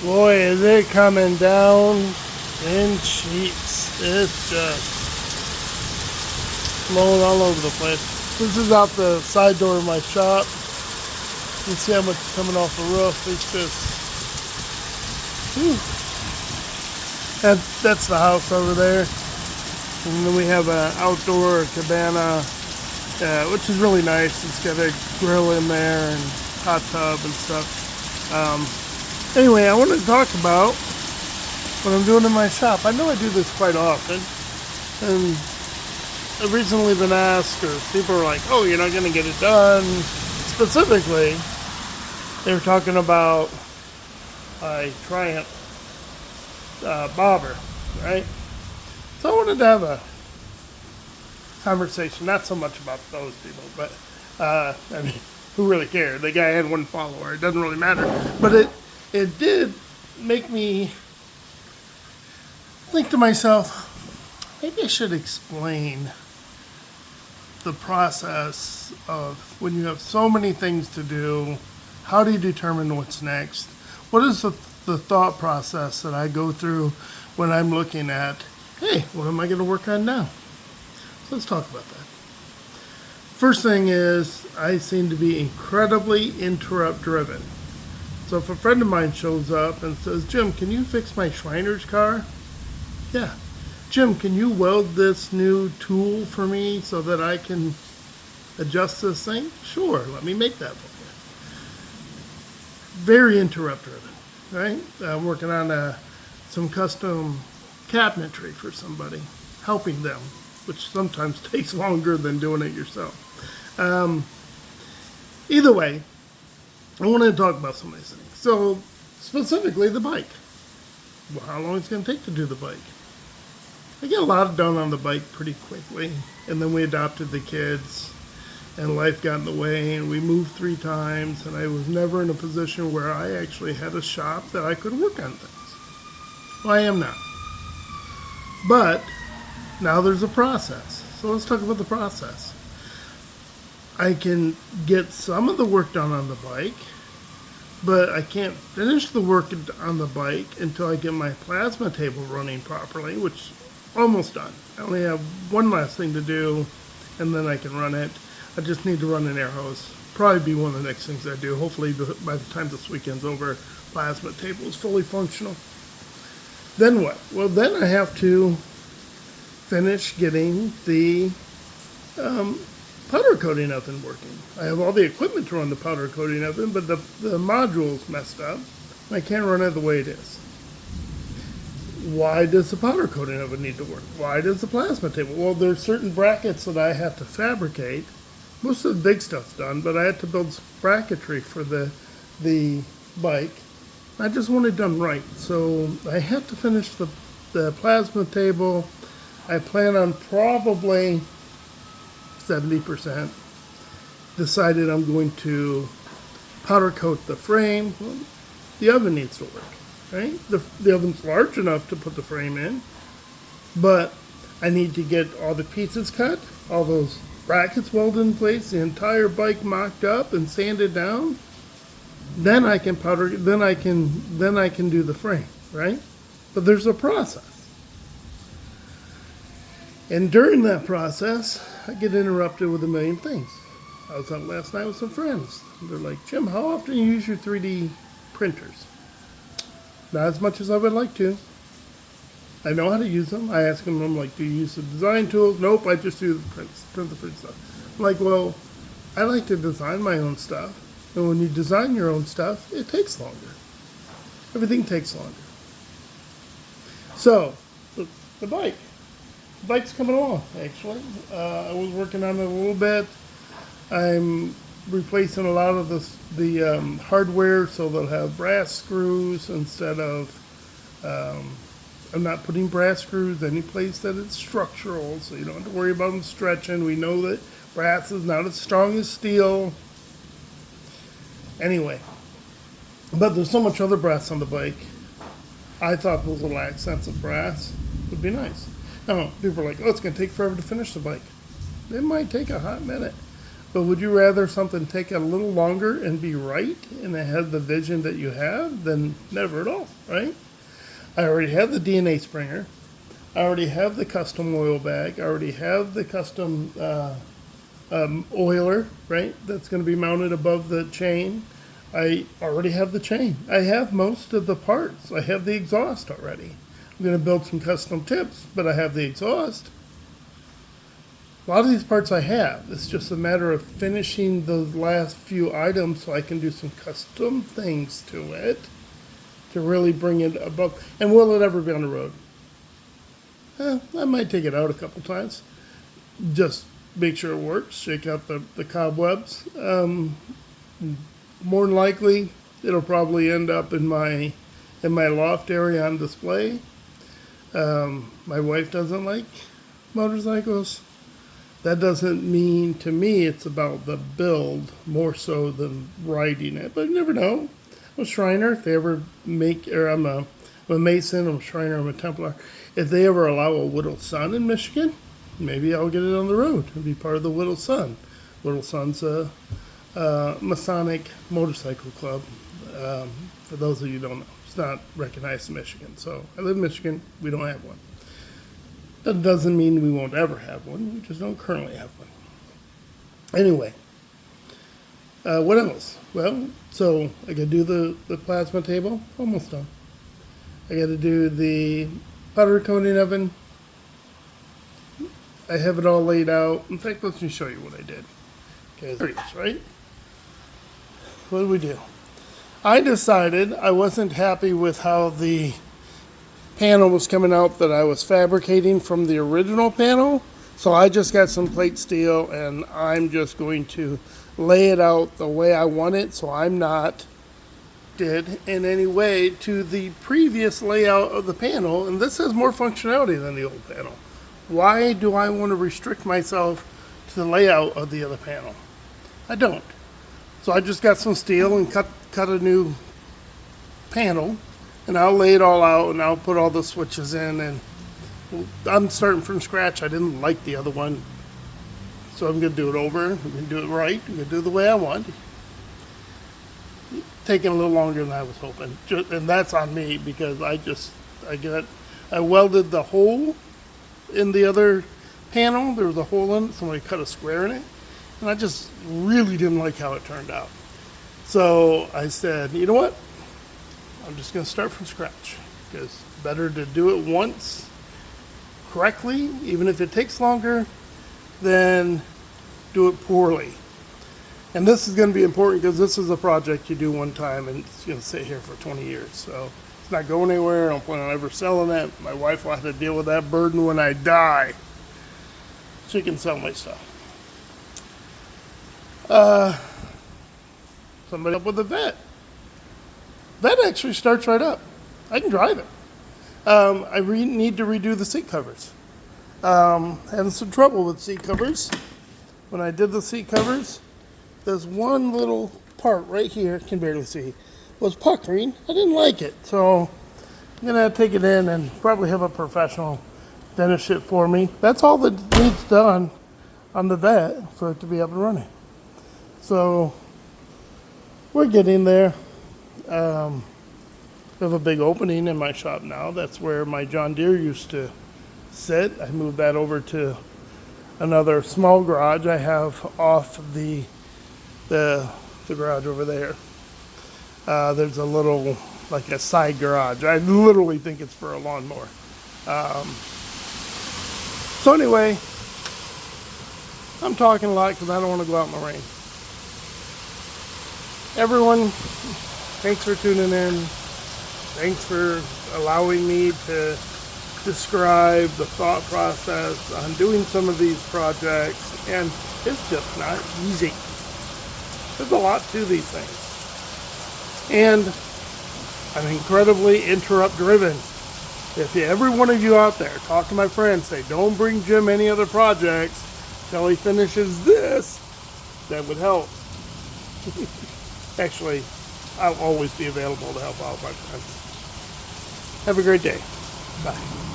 Boy, is it coming down in sheets. It's just blowing all over the place. This is out the side door of my shop. You can see how much is coming off the roof. It's just, whew. That's the house over there. And then we have an outdoor cabana, which is really nice. It's got a grill in there and hot tub and stuff. Anyway, I wanted to talk about what I'm doing in my shop. I know I do this quite often, and I've recently been asked, or people are like, "Oh, you're not going to get it done." Specifically, they were talking about a Triumph bobber, right? So I wanted to have a conversation, not so much about those people, but I mean, who really cared? The guy had one follower. It doesn't really matter, but it did make me think to myself, maybe I should explain the process of when you have so many things to do. How do you determine what's next? What is the thought process that I go through when I'm looking at, hey, what am I going to work on now? So let's talk about that. First thing is, I seem to be incredibly interrupt driven. So if a friend of mine shows up and says, Jim, can you fix my Shriner's car? Yeah. Jim, can you weld this new tool for me so that I can adjust this thing? Sure, let me make that for you. Very interrupt driven, right? I'm working on some custom cabinetry for somebody, helping them, which sometimes takes longer than doing it yourself. Either way, I wanted to talk about some of these things. So, specifically the bike. Well, how long it's going to take to do the bike? I get a lot done on the bike pretty quickly. And then we adopted the kids, and life got in the way, and we moved 3 times, and I was never in a position where I actually had a shop that I could work on things. Well, I am now. But now there's a process. So let's talk about the process. I can get some of the work done on the bike, but I can't finish the work on the bike until I get my plasma table running properly, which almost done. I only have one last thing to do, and then I can run it. I just need to run an air hose. Probably be one of the next things I do. Hopefully by the time this weekend's over, plasma table is fully functional. Then what? Well, then I have to finish getting the powder coating oven working. I have all the equipment to run the powder coating oven, but the module's messed up. I can't run it the way it is. Why does the powder coating oven need to work? Why does the plasma table? Well, there's certain brackets that I have to fabricate. Most of the big stuff's done, but I had to build bracketry for the bike. I just want it done right. So I have to finish the plasma table. I plan on probably 70%. Decided I'm going to powder coat the frame. Well, the oven needs to work, right? The oven's large enough to put the frame in, but I need to get all the pieces cut, all those brackets welded in place, the entire bike mocked up and sanded down. Then I can powder. Then I can do the frame, right? But there's a process. And during that process, I get interrupted with a million things. I was out last night with some friends. They're like, Jim, how often do you use your 3D printers? Not as much as I would like to. I know how to use them. I ask them, I'm like, do you use the design tools? Nope, I just do the print the print stuff. I'm like, well, I like to design my own stuff. And when you design your own stuff, it takes longer. Everything takes longer. So, the bike. The bike's coming along, actually. I was working on it a little bit. I'm replacing a lot of the hardware, so they'll have brass screws instead of... I'm not putting brass screws any place that it's structural, so you don't have to worry about them stretching. We know that brass is not as strong as steel. Anyway, but there's so much other brass on the bike. I thought those little accents of brass would be nice. Now, people are like, oh, it's going to take forever to finish the bike. It might take a hot minute. But would you rather something take a little longer and be right and it has the vision that you have than never at all, right? I already have the DNA springer. I already have the custom oil bag. I already have the custom oiler, right? That's going to be mounted above the chain. I already have the chain. I have most of the parts. I have the exhaust already. I'm going to build some custom tips, but I have the exhaust. A lot of these parts I have. It's just a matter of finishing those last few items so I can do some custom things to it to really bring it above. And will it ever be on the road? I might take it out a couple times. Just make sure it works, shake out the cobwebs. More than likely, it'll probably end up in my loft area on display. My wife doesn't like motorcycles. That doesn't mean to me it's about the build more so than riding it, but you never know. I'm a Shriner. If they ever make, or I'm a Mason, I'm a Shriner, I'm a Templar. If they ever allow a Whittle Sun in Michigan, maybe I'll get it on the road and be part of the Whittle Sun. Whittle Sun's a Masonic motorcycle club. For those of you who don't know, it's not recognized in Michigan. So I live in Michigan. We don't have one. That doesn't mean we won't ever have one. We just don't currently have one. Anyway, what else? Well, so I got to do the plasma table. Almost done. I got to do the powder coating oven. I have it all laid out. In fact, let me show you what I did. Okay, there it is, right? What did we do? I decided I wasn't happy with how the panel was coming out that I was fabricating from the original panel. So I just got some plate steel and I'm just going to lay it out the way I want it, so I'm not did in any way to the previous layout of the panel. And this has more functionality than the old panel. Why do I want to restrict myself to the layout of the other panel? I don't. So I just got some steel and cut a new panel, and I'll lay it all out and I'll put all the switches in, and I'm starting from scratch. I didn't like the other one, so I'm going to do it over. I'm going to do it right. I'm going to do it the way I want. Taking a little longer than I was hoping, and that's on me because I welded the hole in the other panel. There was a hole in it. Somebody cut a square in it, and I just really didn't like how it turned out. So I said, you know what? I'm just going to start from scratch because it's better to do it once correctly, even if it takes longer, than do it poorly. And this is going to be important because this is a project you do one time and it's going to sit here for 20 years. So it's not going anywhere. I don't plan on ever selling it. My wife will have to deal with that burden when I die. She can sell my stuff. Somebody up with a vet. That actually starts right up. I can drive it. I need to redo the seat covers. Having some trouble with seat covers. When I did the seat covers, there's one little part right here, can barely see, was puckering. I didn't like it, so I'm gonna take it in and probably have a professional finish it for me. That's all that needs done on the vet for it to be up and running. So we're getting there. We have a big opening in my shop now. That's where my John Deere used to sit. I moved that over to another small garage I have off the garage over there. There's a little, like a side garage. I literally think it's for a lawnmower. So anyway, I'm talking a lot because I don't want to go out in the rain. Everyone, thanks for tuning in. Thanks for allowing me to describe the thought process on doing some of these projects. And it's just not easy. There's a lot to these things. And I'm incredibly interrupt driven. If every one of you out there talk to my friends, say, don't bring Jim any other projects till he finishes this, that would help. Actually, I'll always be available to help out my friends. Have a great day. Bye.